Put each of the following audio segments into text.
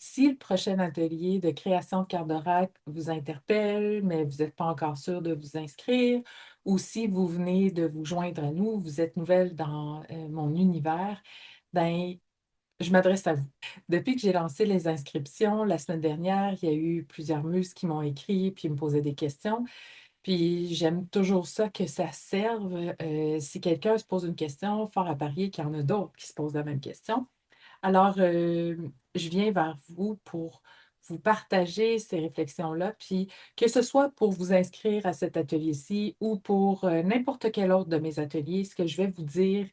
Si le prochain atelier de création de cartes d'oracle vous interpelle, mais vous n'êtes pas encore sûr de vous inscrire, ou si vous venez de vous joindre à nous, vous êtes nouvelle dans mon univers, ben, je m'adresse à vous. Depuis que j'ai lancé les inscriptions la semaine dernière, il y a eu plusieurs muses qui m'ont écrit puis me posaient des questions. Puis j'aime toujours ça que ça serve. Si quelqu'un se pose une question, fort à parier qu'il y en a d'autres qui se posent la même question. Alors, je viens vers vous pour vous partager ces réflexions-là, puis que ce soit pour vous inscrire à cet atelier-ci ou pour n'importe quel autre de mes ateliers, ce que je vais vous dire,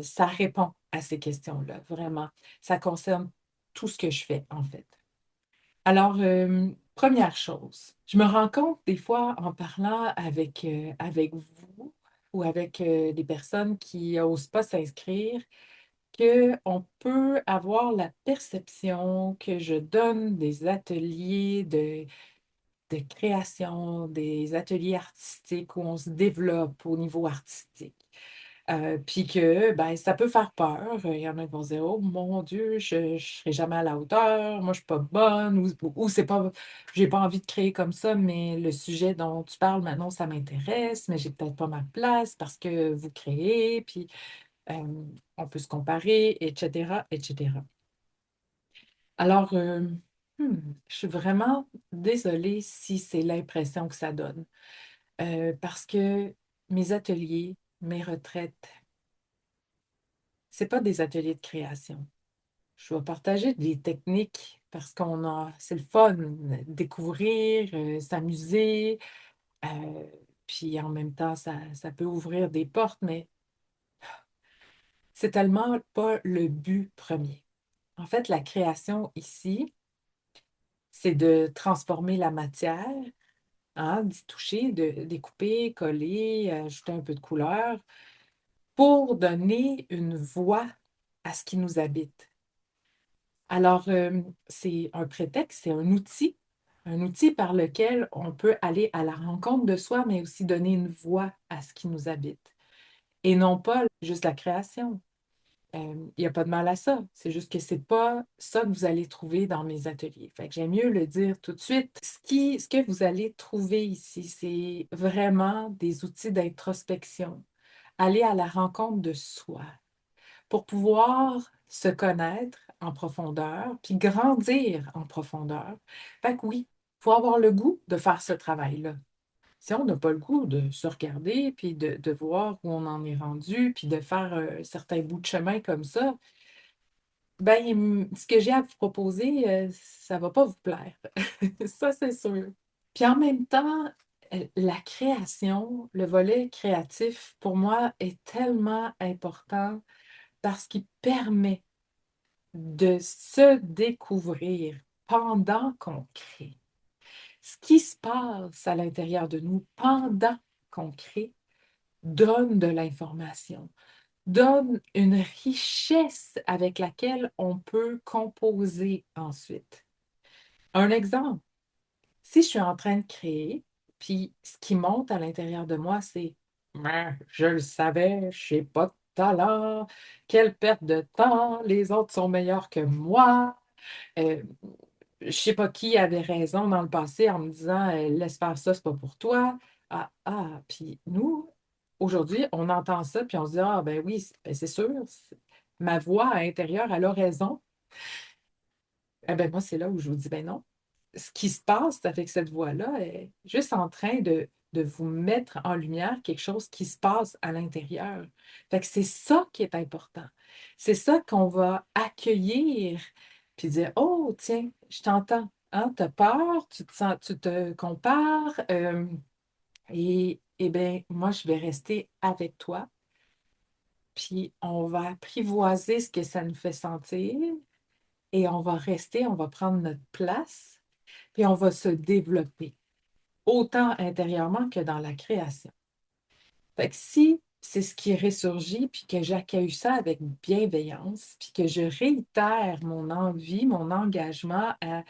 ça répond à ces questions-là, vraiment. Ça concerne tout ce que je fais, en fait. Alors, première chose, je me rends compte des fois en parlant avec vous ou avec des personnes qui n'osent pas s'inscrire, qu'on peut avoir la perception que je donne des ateliers de création, des ateliers artistiques où on se développe au niveau artistique. Puis que ben, ça peut faire peur. Il y en a qui vont se dire: «Oh mon Dieu, je ne serai jamais à la hauteur, moi je ne suis pas bonne» ou «C'est pas j'ai pas envie de créer comme ça, mais le sujet dont tu parles maintenant, ça m'intéresse, mais j'ai peut-être pas ma place parce que vous créez». Puis on peut se comparer, et cetera, et cetera. Alors, je suis vraiment désolée si c'est l'impression que ça donne, parce que mes ateliers, mes retraites, c'est pas des ateliers de création. Je vais partager des techniques parce qu'on a c'est le fun, découvrir, s'amuser, heu, puis en même temps, ça peut ouvrir des portes, mais c'est tellement pas le but premier. En fait, la création ici, c'est de transformer la matière, hein, d'y toucher, de découper, coller, ajouter un peu de couleur pour donner une voix à ce qui nous habite. Alors, c'est un prétexte, c'est un outil par lequel on peut aller à la rencontre de soi, mais aussi donner une voix à ce qui nous habite et non pas juste la création. Il y a pas de mal à ça. C'est juste que c'est pas ça que vous allez trouver dans mes ateliers. Fait que j'aime mieux le dire tout de suite. Ce que vous allez trouver ici, c'est vraiment des outils d'introspection. Aller à la rencontre de soi pour pouvoir se connaître en profondeur, puis grandir en profondeur. Fait que oui, il faut avoir le goût de faire ce travail-là. Si on n'a pas le goût de se regarder, puis de voir où on en est rendu, puis de faire, certains bouts de chemin comme ça, ben, ce que j'ai à vous proposer, ça va pas vous plaire. Ça, c'est sûr. Puis en même temps, la création, le volet créatif, pour moi, est tellement important parce qu'il permet de se découvrir pendant qu'on crée. Ce qui se passe à l'intérieur de nous pendant qu'on crée donne de l'information, donne une richesse avec laquelle on peut composer ensuite. Un exemple, si je suis en train de créer, puis ce qui monte à l'intérieur de moi, c'est: «Ah, je le savais, je n'ai pas de talent, quelle perte de temps, les autres sont meilleurs que moi». Euh, je sais pas qui avait raison dans le passé en me disant, «Laisse faire ça, c'est pas pour toi». Ah, ah, puis nous, aujourd'hui, on entend ça, puis on se dit: «Ah ben oui, c'est sûr, ma voix intérieure, elle a raison». Eh ben moi, c'est là où je vous dis: «Ben non». Ce qui se passe avec cette voix-là est juste en train de vous mettre en lumière quelque chose qui se passe à l'intérieur. Fait que c'est ça qui est important. C'est ça qu'on va accueillir, puis dire: «Oh tiens, je t'entends, hein, tu as peur, tu te compares, et ben moi je vais rester avec toi, puis on va apprivoiser ce que ça nous fait sentir et on va rester, on va prendre notre place, puis on va se développer, autant intérieurement que dans la création». Fait que si c'est ce qui ressurgit, puis que j'accueille ça avec bienveillance, puis que je réitère mon envie, mon engagement à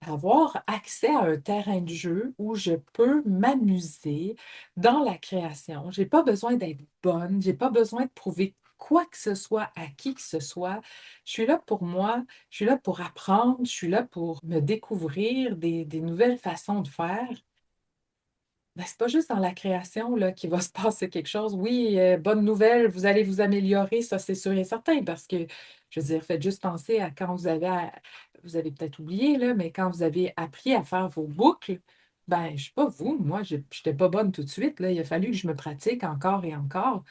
avoir accès à un terrain de jeu où je peux m'amuser dans la création. J'ai pas besoin d'être bonne, j'ai pas besoin de prouver quoi que ce soit, à qui que ce soit. Je suis là pour moi, je suis là pour apprendre, je suis là pour me découvrir des nouvelles façons de faire. Ben, c'est pas juste dans la création là, qu'il va se passer quelque chose. Oui, bonne nouvelle, vous allez vous améliorer, ça c'est sûr et certain, parce que, je veux dire, faites juste penser à quand vous avez peut-être oublié, là, mais quand vous avez appris à faire vos boucles, ben, je sais pas vous, moi, je n'étais pas bonne tout de suite, là, il a fallu que je me pratique encore et encore.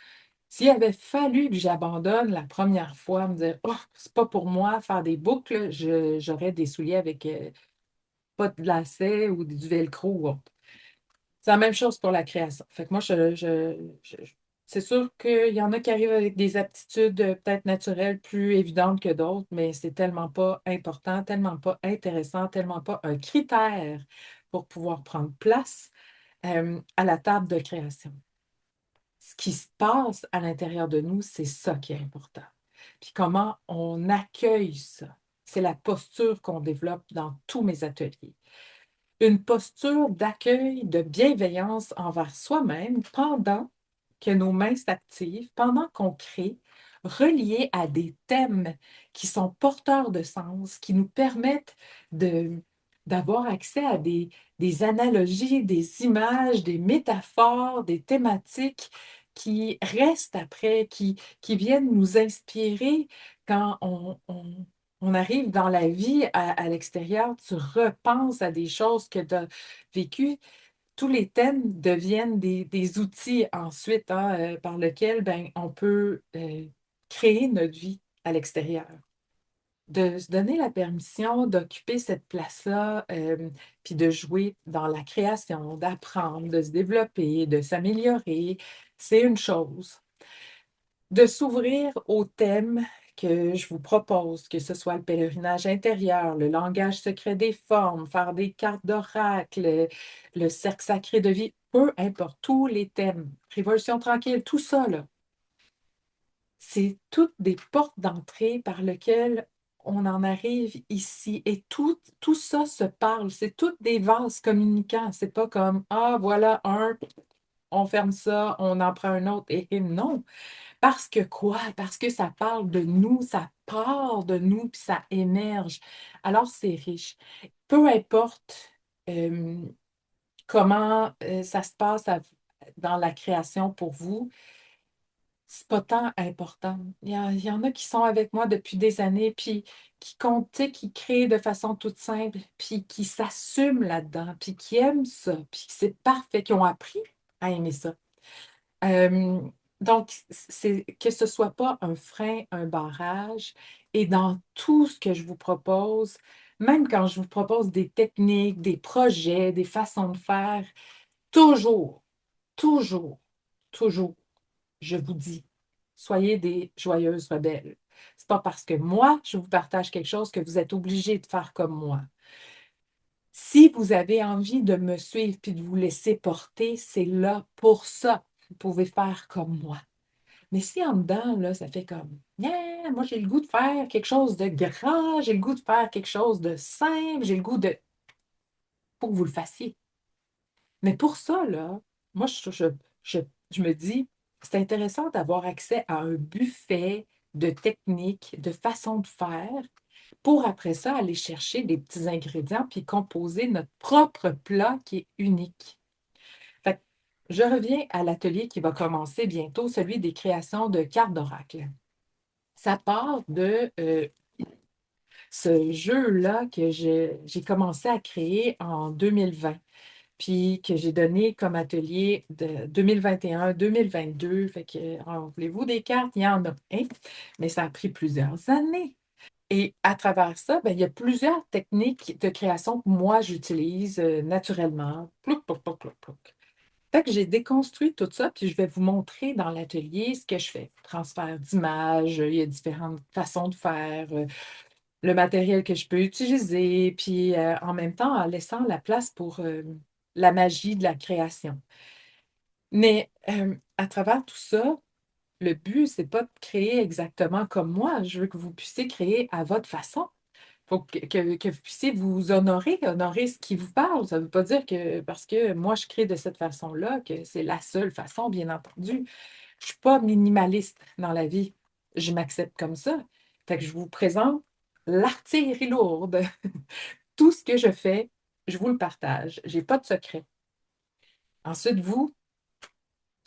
S'il avait fallu que j'abandonne la première fois, me dire, oh, c'est pas pour moi faire des boucles, j'aurais des souliers avec pas de lacets ou du velcro ou autre. C'est la même chose pour la création. Fait que moi, c'est sûr qu'il y en a qui arrivent avec des aptitudes peut-être naturelles plus évidentes que d'autres, mais c'est tellement pas important, tellement pas intéressant, tellement pas un critère pour pouvoir prendre place à la table de création. Ce qui se passe à l'intérieur de nous, c'est ça qui est important. Puis comment on accueille ça. C'est la posture qu'on développe dans tous mes ateliers. Une posture d'accueil, de bienveillance envers soi-même pendant que nos mains s'activent, pendant qu'on crée, relié à des thèmes qui sont porteurs de sens, qui nous permettent de, d'avoir accès à des analogies, des images, des métaphores, des thématiques qui restent après, qui viennent nous inspirer quand on arrive dans la vie à l'extérieur, tu repenses à des choses que tu as vécues. Tous les thèmes deviennent des outils ensuite par lesquels ben, on peut créer notre vie à l'extérieur. De se donner la permission d'occuper cette place-là, puis de jouer dans la création, d'apprendre, de se développer, de s'améliorer, c'est une chose de s'ouvrir aux thèmes que je vous propose, que ce soit le pèlerinage intérieur, le langage secret des formes, faire des cartes d'oracle, le cercle sacré de vie, peu importe, tous les thèmes, révolution tranquille, tout ça, là, c'est toutes des portes d'entrée par lesquelles on en arrive ici. Et tout ça se parle, c'est toutes des vases communicants. C'est pas comme, ah, voilà un, on ferme ça, on en prend un autre. Et non, parce que quoi? Parce que ça parle de nous, ça part de nous, puis ça émerge. Alors, c'est riche. Peu importe euh, comment ça se passe dans la création pour vous, c'est pas tant important. Il y en a qui sont avec moi depuis des années, puis qui comptent, tu sais, qui créent de façon toute simple, puis qui s'assument là-dedans, puis qui aiment ça, puis que c'est parfait, qui ont appris à aimer ça. Euh, donc, c'est que ce soit pas un frein, un barrage. Et dans tout ce que je vous propose, même quand je vous propose des techniques, des projets, des façons de faire, toujours, toujours, toujours, je vous dis, soyez des joyeuses rebelles. C'est pas parce que moi, je vous partage quelque chose que vous êtes obligé de faire comme moi. Si vous avez envie de me suivre puis de vous laisser porter, c'est là pour ça. Vous pouvez faire comme moi. Mais si en dedans, là, ça fait comme, yeah, moi, j'ai le goût de faire quelque chose de grand, j'ai le goût de faire quelque chose de simple, j'ai le goût de... pour que vous le fassiez. Mais pour ça, là, moi, je, je me dis, c'est intéressant d'avoir accès à un buffet de techniques, de façons de faire, pour après ça aller chercher des petits ingrédients puis composer notre propre plat qui est unique. Fait que je reviens à l'atelier qui va commencer bientôt, celui des créations de cartes d'oracle. Ça part de ce jeu-là que j'ai commencé à créer en 2020, puis que j'ai donné comme atelier de 2021-2022. Fait que, alors, voulez-vous des cartes? Il y en a un, mais ça a pris plusieurs années. Et à travers ça, ben, il y a plusieurs techniques de création que moi, j'utilise naturellement. Plouc, plouc, plouc, plouc, plouc. Fait que j'ai déconstruit tout ça, puis je vais vous montrer dans l'atelier ce que je fais. Transfert d'images, il y a différentes façons de faire, le matériel que je peux utiliser, puis en même temps en laissant la place pour la magie de la création. Mais à travers tout ça, le but, c'est pas de créer exactement comme moi. Je veux que vous puissiez créer à votre façon. Il faut que vous puissiez vous honorer, honorer ce qui vous parle. Ça ne veut pas dire que parce que moi, je crée de cette façon-là, que c'est la seule façon, bien entendu. Je ne suis pas minimaliste dans la vie. je m'accepte comme ça. Fait que je vous présente l'artillerie lourde. Tout ce que je fais, je vous le partage. J'ai pas de secret. Ensuite, vous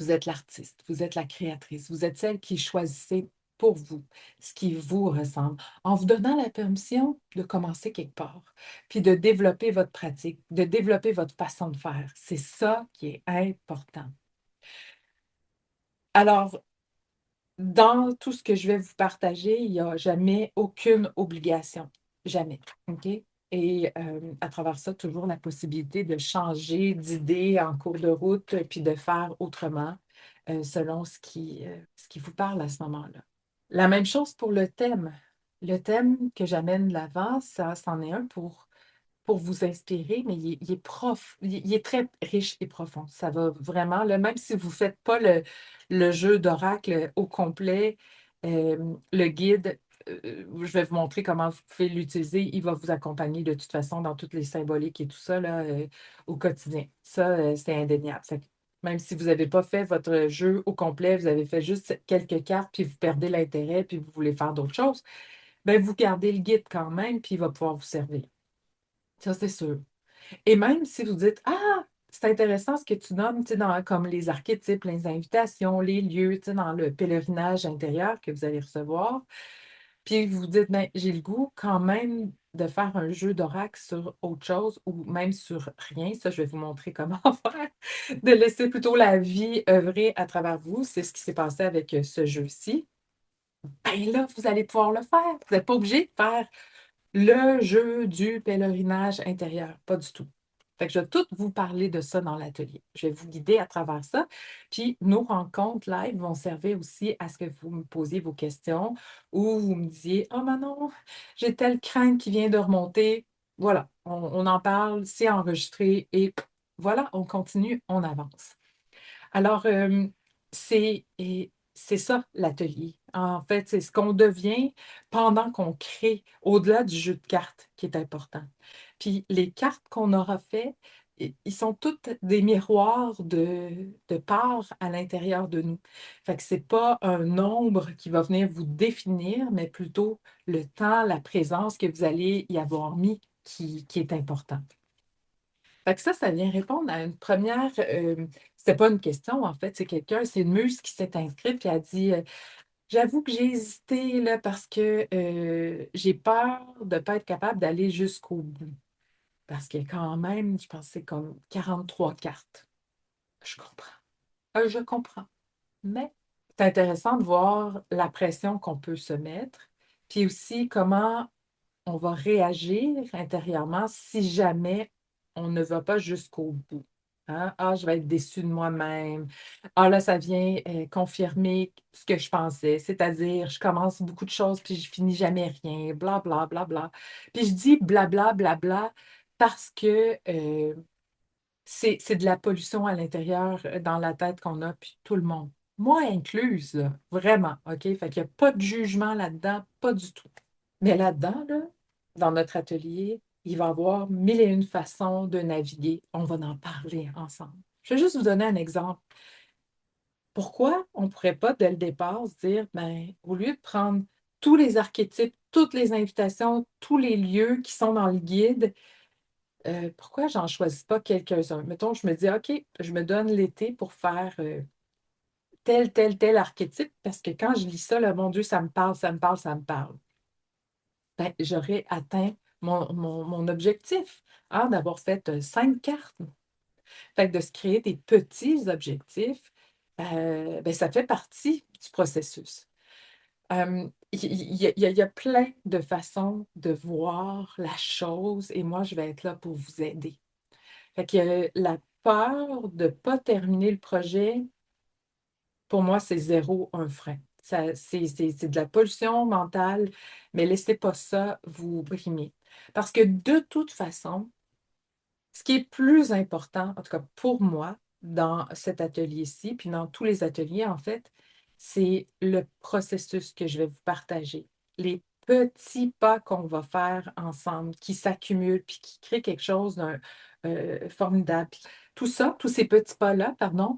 êtes l'artiste, vous êtes la créatrice, vous êtes celle qui choisissez pour vous ce qui vous ressemble, en vous donnant la permission de commencer quelque part, puis de développer votre pratique, de développer votre façon de faire. C'est ça qui est important. Alors, dans tout ce que je vais vous partager, il n'y a jamais aucune obligation. Jamais. OK? Et à travers ça, toujours la possibilité de changer d'idée en cours de route, puis de faire autrement, selon ce qui vous parle à ce moment-là. La même chose pour le thème. Le thème que j'amène de l'avant, ça, c'en est un pour vous inspirer, mais il est il est très riche et profond. Ça va vraiment, là, même si vous ne faites pas le jeu d'oracle au complet, le guide, je vais vous montrer comment vous pouvez l'utiliser. Il va vous accompagner de toute façon dans toutes les symboliques et tout ça là, au quotidien. Ça, c'est indéniable. Même si vous n'avez pas fait votre jeu au complet, vous avez fait juste quelques cartes, puis vous perdez l'intérêt, puis vous voulez faire d'autres choses, bien, vous gardez le guide quand même, puis il va pouvoir vous servir. Ça, c'est sûr. Et même si vous dites, ah, c'est intéressant ce que tu nommes, tu sais, comme les archétypes, les invitations, les lieux, tu sais, dans le pèlerinage intérieur que vous allez recevoir, puis vous dites, ben, j'ai le goût quand même de faire un jeu d'oracle sur autre chose ou même sur rien. Ça, je vais vous montrer comment faire. De laisser plutôt la vie œuvrer à travers vous. C'est ce qui s'est passé avec ce jeu-ci. Ben là, vous allez pouvoir le faire. Vous n'êtes pas obligé de faire le jeu du pèlerinage intérieur, pas du tout. Fait que je vais tout vous parler de ça dans l'atelier. Je vais vous guider à travers ça. Puis nos rencontres live vont servir aussi à ce que vous me posiez vos questions ou vous me disiez, oh Manon, j'ai telle crainte qui vient de remonter. Voilà, on en parle, c'est enregistré et voilà, on continue, on avance. Alors, c'est ça l'atelier. En fait, c'est ce qu'on devient pendant qu'on crée, au-delà du jeu de cartes qui est important. Puis les cartes qu'on aura fait, ils sont toutes des miroirs de parts à l'intérieur de nous. Fait que c'est pas un nombre qui va venir vous définir, mais plutôt le temps, la présence que vous allez y avoir mis qui est important. Fait que ça vient répondre à une première. C'était pas une question, en fait, c'est une muse qui s'est inscrite et a dit j'avoue que j'ai hésité là, parce que j'ai peur de ne pas être capable d'aller jusqu'au bout. Parce qu'il y a quand même, je pense que c'est comme 43 cartes. Je comprends. Je comprends. Mais c'est intéressant de voir la pression qu'on peut se mettre, puis aussi comment on va réagir intérieurement si jamais on ne va pas jusqu'au bout. Hein? Ah, je vais être déçue de moi-même. Ah, là, ça vient confirmer ce que je pensais, c'est-à-dire, je commence beaucoup de choses puis je finis jamais rien, bla, bla, bla, bla. Puis je dis bla, bla, bla, bla parce que c'est de la pollution à l'intérieur, dans la tête qu'on a, puis tout le monde. Moi incluse, là, vraiment, OK? Fait qu'il n'y a pas de jugement là-dedans, pas du tout. Mais là-dedans, là, dans notre atelier, il va y avoir mille et une façons de naviguer. On va en parler ensemble. Je vais juste vous donner un exemple. Pourquoi on ne pourrait pas, dès le départ, se dire, ben, au lieu de prendre tous les archétypes, toutes les invitations, tous les lieux qui sont dans le guide, pourquoi j'en choisis pas quelques-uns? Mettons, je me dis, OK, je me donne l'été pour faire tel archétype, parce que quand je lis ça, là, mon Dieu, ça me parle, ça me parle, ça me parle. Ben, j'aurais atteint mon objectif, hein, d'avoir fait 5 cartes. Fait que de se créer des petits objectifs, ben, ça fait partie du processus. Il y a plein de façons de voir la chose et moi, je vais être là pour vous aider. Fait que la peur de ne pas terminer le projet, pour moi, c'est zéro un frein. C'est de la pollution mentale, mais laissez pas ça vous brimer. Parce que de toute façon, ce qui est plus important, en tout cas pour moi, dans cet atelier-ci, puis dans tous les ateliers, en fait, c'est le processus que je vais vous partager. Les petits pas qu'on va faire ensemble, qui s'accumulent, puis qui créent quelque chose d'un formidable. Puis tout ça, tous ces petits pas-là, pardon,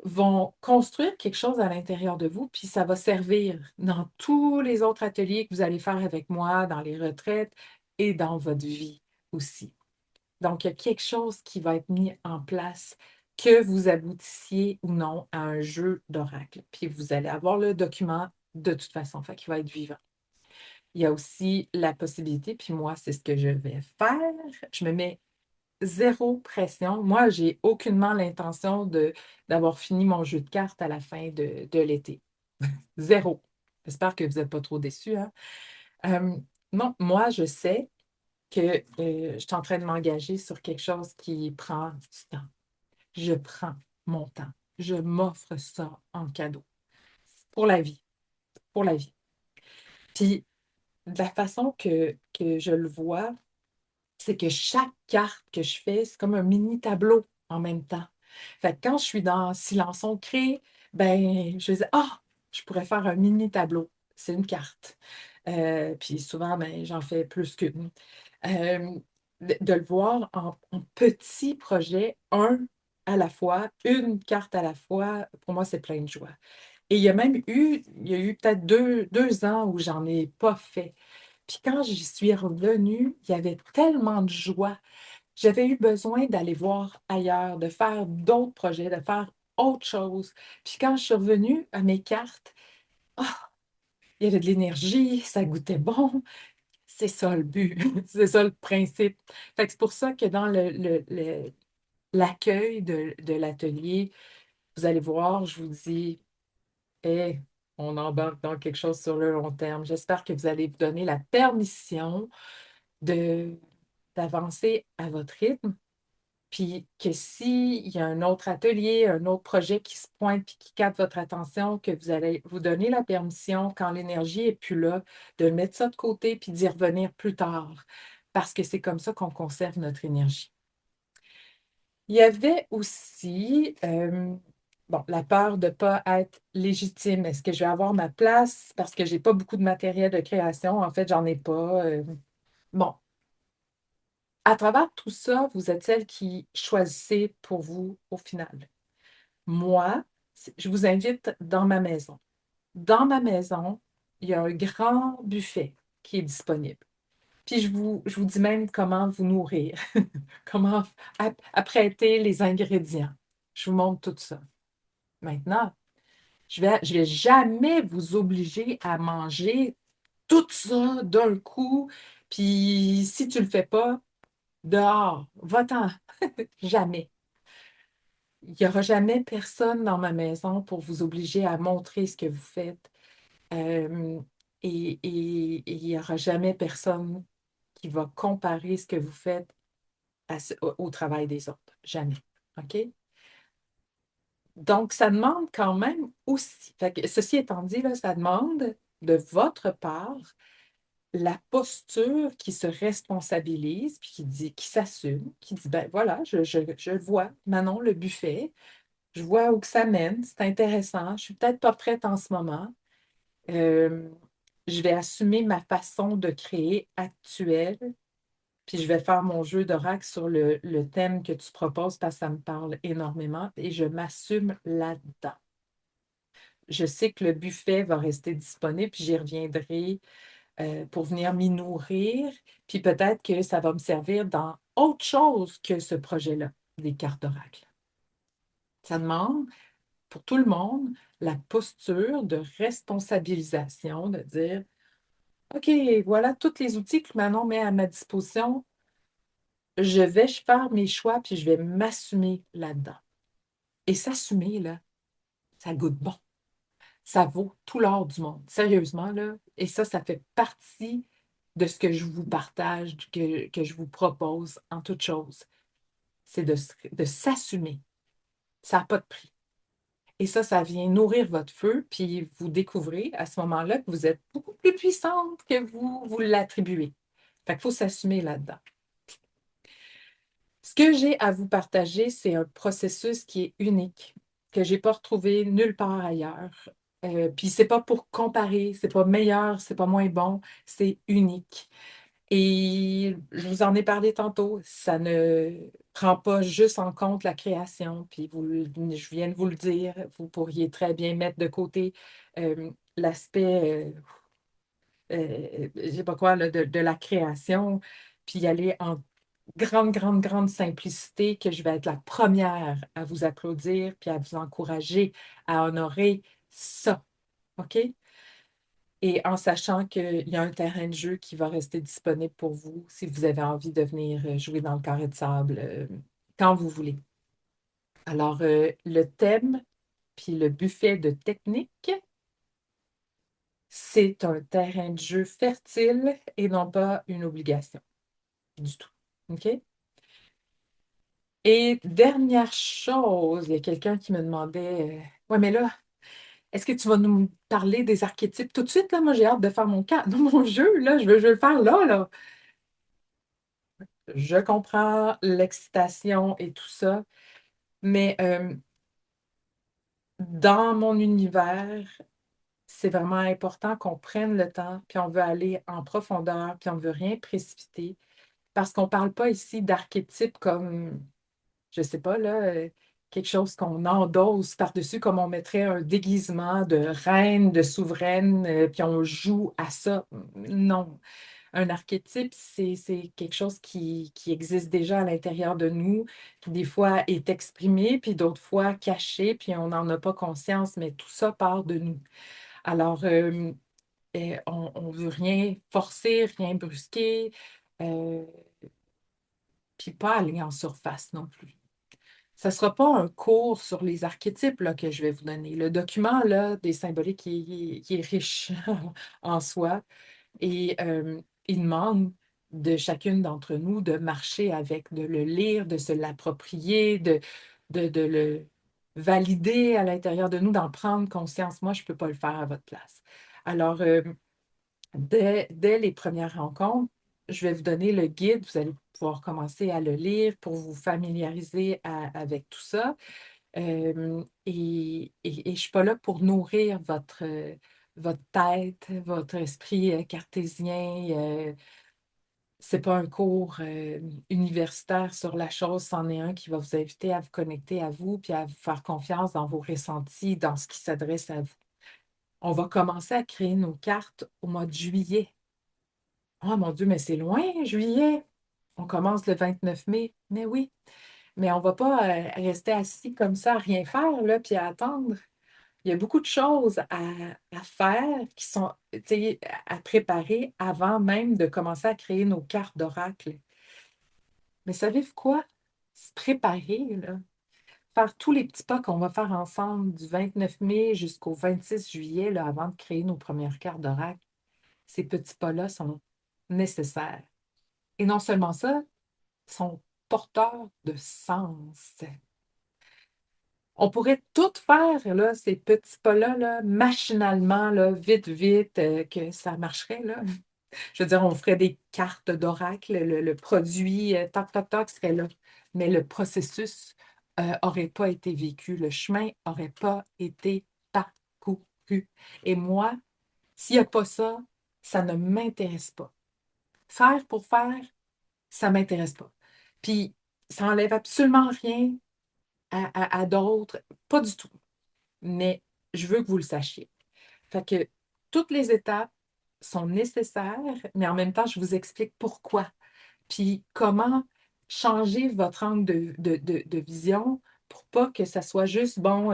vont construire quelque chose à l'intérieur de vous, puis ça va servir dans tous les autres ateliers que vous allez faire avec moi, dans les retraites et dans votre vie aussi. Donc, il y a quelque chose qui va être mis en place, que vous aboutissiez ou non à un jeu d'oracle. Puis vous allez avoir le document de toute façon, fait qu'il va être vivant. Il y a aussi la possibilité, puis moi, c'est ce que je vais faire. Je me mets zéro pression. Moi, j'ai aucunement l'intention d'avoir fini mon jeu de cartes à la fin de l'été. Zéro. J'espère que vous n'êtes pas trop déçus, hein? Euh, non, moi, je sais que je suis en train de m'engager sur quelque chose qui prend du temps. Je prends mon temps. Je m'offre ça en cadeau. Pour la vie. Pour la vie. Puis, de la façon que je le vois, c'est que chaque carte que je fais, c'est comme un mini tableau en même temps. Fait que quand je suis dans silence ancré, ben, je vais dire, ah, je pourrais faire un mini tableau. C'est une carte. Puis souvent, ben, j'en fais plus qu'une. De le voir en petits projets, un à la fois, une carte à la fois, pour moi, c'est plein de joie. Et il y a eu peut-être 2 ans où j'en ai pas fait. Puis quand j'y suis revenue, il y avait tellement de joie. J'avais eu besoin d'aller voir ailleurs, de faire d'autres projets, de faire autre chose. Puis quand je suis revenue à mes cartes, ah, il y avait de l'énergie, ça goûtait bon. C'est ça le but, c'est ça le principe. Fait que c'est pour ça que dans l'accueil de l'atelier, vous allez voir, je vous dis, hey, on embarque dans quelque chose sur le long terme. J'espère que vous allez vous donner la permission de d'avancer à votre rythme, puis que s'il y a un autre atelier, un autre projet qui se pointe puis qui capte votre attention, que vous allez vous donner la permission, quand l'énergie est plus là, de mettre ça de côté puis d'y revenir plus tard, parce que c'est comme ça qu'on conserve notre énergie. Il y avait aussi bon, la peur de ne pas être légitime. Est-ce que je vais avoir ma place parce que j'ai pas beaucoup de matériel de création? En fait, j'en ai pas. Bon, à travers tout ça, vous êtes celle qui choisissez pour vous au final. Moi, je vous invite dans ma maison. Dans ma maison, il y a un grand buffet qui est disponible. Puis je vous dis même comment vous nourrir, comment apprêter les ingrédients. Je vous montre tout ça. Maintenant, je vais jamais vous obliger à manger tout ça d'un coup. Puis si tu le fais pas, dehors, va-t'en. Jamais. Il n'y aura jamais personne dans ma maison pour vous obliger à montrer ce que vous faites. Euh, et il n'y aura jamais personne qui va comparer ce que vous faites au travail des autres. Jamais. OK? Donc, ça demande quand même aussi, fait que, ceci étant dit, là, ça demande de votre part la posture qui se responsabilise, puis qui dit, qui s'assume, qui dit, ben voilà, je vois, Manon, le buffet, je vois où que ça mène, c'est intéressant, je suis peut-être pas prête en ce moment. Euh, je vais assumer ma façon de créer actuelle, puis je vais faire mon jeu d'oracle sur le thème que tu proposes parce que ça me parle énormément et je m'assume là-dedans. Je sais que le buffet va rester disponible, puis j'y reviendrai pour venir m'y nourrir, puis peut-être que ça va me servir dans autre chose que ce projet-là, des cartes d'oracle. Ça demande pour tout le monde la posture de responsabilisation, de dire, OK, voilà tous les outils que Manon met à ma disposition. Je vais faire mes choix, puis je vais m'assumer là-dedans. Et s'assumer, là, ça goûte bon. Ça vaut tout l'or du monde. Sérieusement, là. Et ça fait partie de ce que je vous partage, que je vous propose en toute chose. C'est de s'assumer. Ça n'a pas de prix. Et ça vient nourrir votre feu, puis vous découvrez à ce moment-là que vous êtes beaucoup plus puissante que vous l'attribuez. Fait qu'il faut s'assumer là-dedans. Ce que j'ai à vous partager, c'est un processus qui est unique, que je n'ai pas retrouvé nulle part ailleurs. Puis c'est pas pour comparer, c'est pas meilleur, c'est pas moins bon, c'est unique. Et je vous en ai parlé tantôt, ça ne prend pas juste en compte la création, puis je viens de vous le dire, vous pourriez très bien mettre de côté l'aspect, je sais pas quoi, là, de la création, puis y aller en grande, grande, grande simplicité, que je vais être la première à vous applaudir, puis à vous encourager à honorer ça, OK? Et en sachant qu'il y a un terrain de jeu qui va rester disponible pour vous si vous avez envie de venir jouer dans le carré de sable quand vous voulez. Alors, le thème, puis le buffet de technique, c'est un terrain de jeu fertile et non pas une obligation du tout. OK? Et dernière chose, il y a quelqu'un qui me demandait, ouais, mais là, est-ce que tu vas nous parler des archétypes tout de suite? Là, moi, j'ai hâte de faire mon jeu, là, je veux le faire là, là. Je comprends l'excitation et tout ça, mais dans mon univers, c'est vraiment important qu'on prenne le temps, puis on veut aller en profondeur, puis on ne veut rien précipiter, parce qu'on ne parle pas ici d'archétypes comme, je ne sais pas, là, quelque chose qu'on endosse par-dessus, comme on mettrait un déguisement de reine, de souveraine, puis on joue à ça. Non. Un archétype, c'est quelque chose qui existe déjà à l'intérieur de nous, qui des fois est exprimé, puis d'autres fois caché, puis on n'en a pas conscience, mais tout ça part de nous. Alors, on ne veut rien forcer, rien brusquer, euh, puis pas aller en surface non plus. Ce ne sera pas un cours sur les archétypes là, que je vais vous donner. Le document là, des symboliques qui est riche en soi. Et il demande de chacune d'entre nous de marcher avec, de le lire, de se l'approprier, de le valider à l'intérieur de nous, d'en prendre conscience. Moi, je ne peux pas le faire à votre place. Alors, dès les premières rencontres, je vais vous donner le guide. Vous allez pouvoir commencer à le lire pour vous familiariser avec tout ça. Et je ne suis pas là pour nourrir votre tête, votre esprit cartésien. Ce n'est pas un cours universitaire sur la chose, c'en est un qui va vous inviter à vous connecter à vous, puis à vous faire confiance dans vos ressentis, dans ce qui s'adresse à vous. On va commencer à créer nos cartes au mois de juillet. Oh mon Dieu, mais c'est loin, juillet. On commence le 29 mai. Mais oui, mais on ne va pas rester assis comme ça à rien faire, là, puis à attendre. Il y a beaucoup de choses à faire qui sont, tu sais, à préparer avant même de commencer à créer nos cartes d'oracle. Mais savez-vous quoi? Se préparer, là, faire tous les petits pas qu'on va faire ensemble du 29 mai jusqu'au 26 juillet, là, avant de créer nos premières cartes d'oracle, ces petits pas-là sont nécessaires. Et non seulement ça, ils sont porteurs de sens. On pourrait tout faire, là, ces petits pas-là, là, machinalement, là, vite, vite, que ça marcherait, là. Je veux dire, on ferait des cartes d'oracle, le produit, toc, toc, toc, serait là. Mais le processus n'aurait pas été vécu, le chemin n'aurait pas été parcouru. Et moi, s'il n'y a pas ça, ça ne m'intéresse pas. Faire pour faire, ça ne m'intéresse pas. Puis, ça n'enlève absolument rien à d'autres, pas du tout. Mais je veux que vous le sachiez. Fait que toutes les étapes sont nécessaires, mais en même temps, je vous explique pourquoi. Puis comment changer votre angle de vision pour pas que ça soit juste, bon,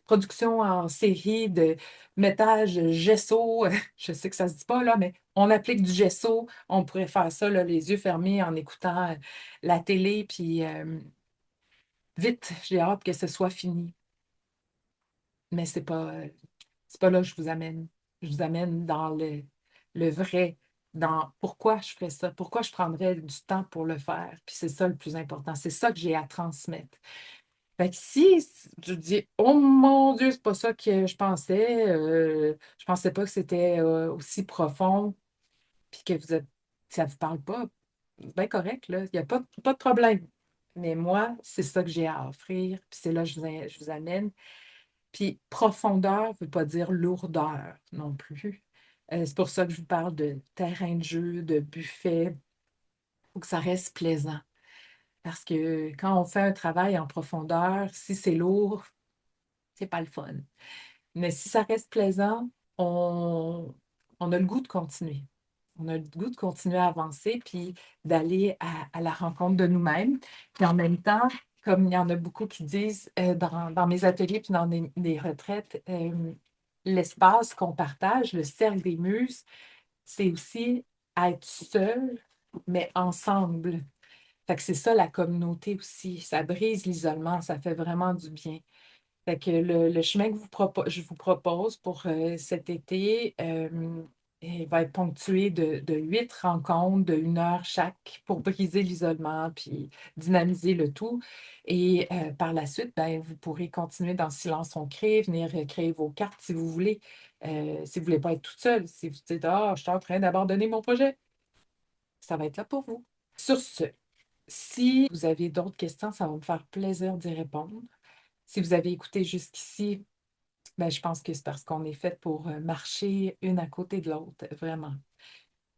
production en série de mettage gesso. Je sais que ça se dit pas, là, mais on applique du gesso. On pourrait faire ça, là, les yeux fermés en écoutant la télé, puis vite, j'ai hâte que ce soit fini. Mais c'est pas là que je vous amène. Je vous amène dans le vrai, dans pourquoi je ferais ça, pourquoi je prendrais du temps pour le faire. Puis c'est ça le plus important. C'est ça que j'ai à transmettre. Fait que si je dis, oh mon Dieu, c'est pas ça que je pensais pas que c'était aussi profond, puis que ça vous parle pas, c'est bien correct, là. Il n'y a pas de problème. Mais moi, c'est ça que j'ai à offrir, puis c'est là que je vous amène. Puis profondeur ne veut pas dire lourdeur non plus. C'est pour ça que je vous parle de terrain de jeu, de buffet. Il faut que ça reste plaisant. Parce que quand on fait un travail en profondeur, si c'est lourd, c'est pas le fun. Mais si ça reste plaisant, on, on a le goût de continuer. On a le goût de continuer à avancer, puis d'aller à la rencontre de nous-mêmes. Puis en même temps, comme il y en a beaucoup qui disent dans mes ateliers puis dans des retraites, l'espace qu'on partage, le cercle des muses, c'est aussi être seul, mais ensemble. Fait que c'est ça la communauté aussi. Ça brise l'isolement, ça fait vraiment du bien. Fait que le chemin que je vous propose pour cet été, il va être ponctué de 8 rencontres de 1 heure chaque pour briser l'isolement puis dynamiser le tout. Et par la suite, ben, vous pourrez continuer dans Silence on crée, venir créer vos cartes si vous voulez. Si vous ne voulez pas être toute seule, si vous dites ah, je suis en train d'abandonner mon projet, ça va être là pour vous. Sur ce, si vous avez d'autres questions, ça va me faire plaisir d'y répondre. Si vous avez écouté jusqu'ici, ben, je pense que c'est parce qu'on est fait pour marcher une à côté de l'autre, vraiment.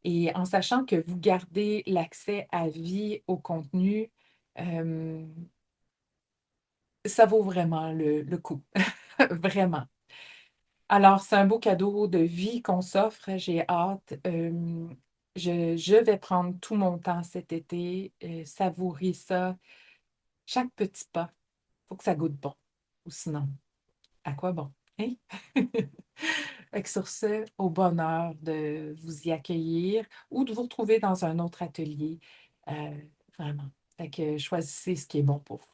Et en sachant que vous gardez l'accès à vie au contenu, euh, ça vaut vraiment le coup, vraiment. Alors, c'est un beau cadeau de vie qu'on s'offre. J'ai hâte. Je vais prendre tout mon temps cet été, savourer ça, chaque petit pas. Il faut que ça goûte bon. Ou sinon, à quoi bon? Hein? Fait que sur ce, au bonheur de vous y accueillir ou de vous retrouver dans un autre atelier. Euh, vraiment. Fait que choisissez ce qui est bon pour vous.